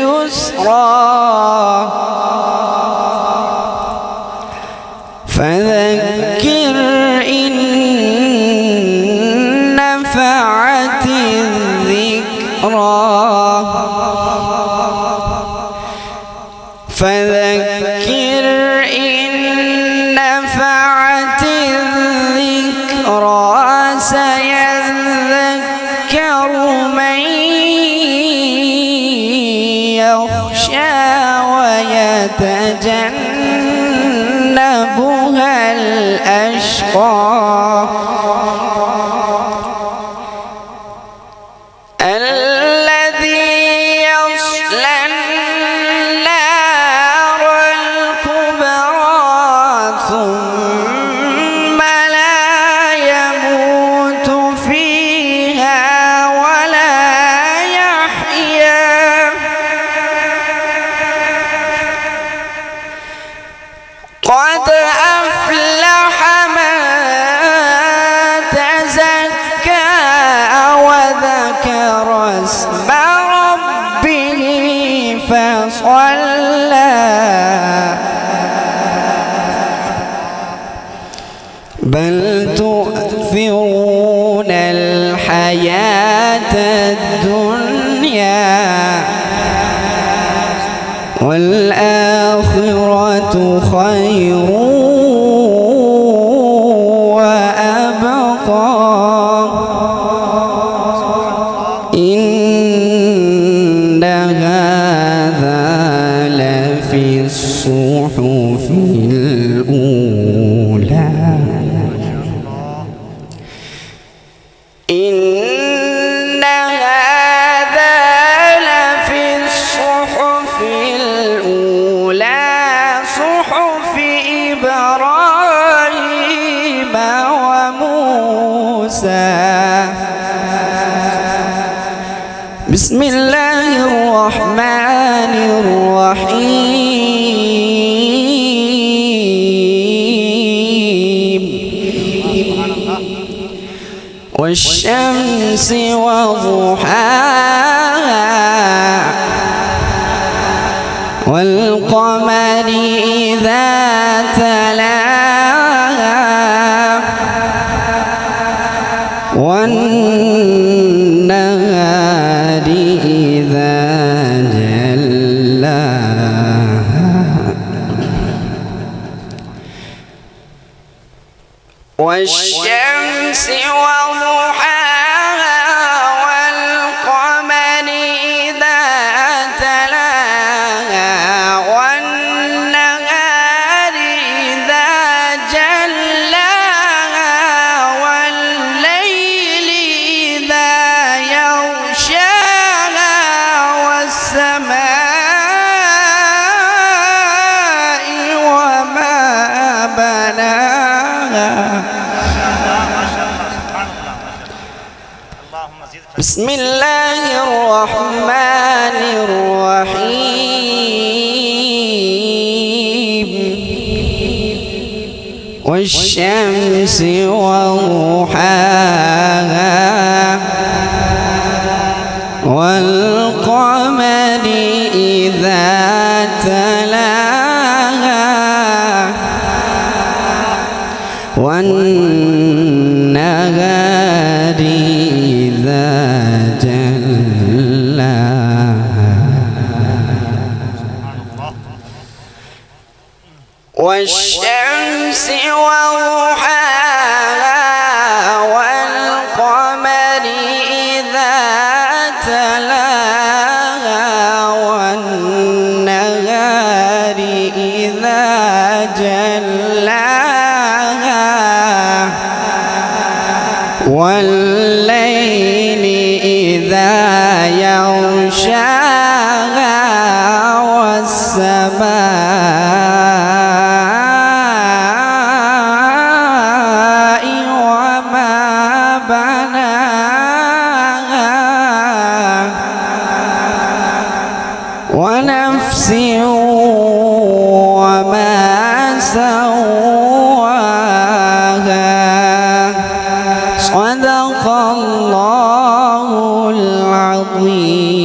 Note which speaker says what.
Speaker 1: لليسرى فذكر إن نفعت الذكرى فذكر إن نفعت الذكرى سيذكر من يخشى ويتجنبها الأشقى الذي يصلى النار الكبرى ثم لا يموت فيها ولا يحيا قد أفلح من تزكى وذكر اسم ربه فصلى بل تؤثرون الحياة الدنيا والآخرة خير وأبقى إن هذا لفي الصحف الأولى إن هذا لفي الصحف الأولى صحف إبراهيم وموسى بسم الله الرحمن الرحيم والشمس وضحاها والقمر إذا تلاها والنهار إذا جلاها والشمس وضحاها والقمر إذا تلاها والنهار إذا جلاها والليل إذا يغشاها والسماء وما بناها بسم الله الرحمن الرحيم والشمس وضحاها والقمر إذا تلاها والنهار إذا جلاها والشمس وضحاها والقمر إذا تلاها والنهار إذا جلاها والليل إذا يغشاها والسماء وما بناها ونفس وما سواها صدق الله العظيم.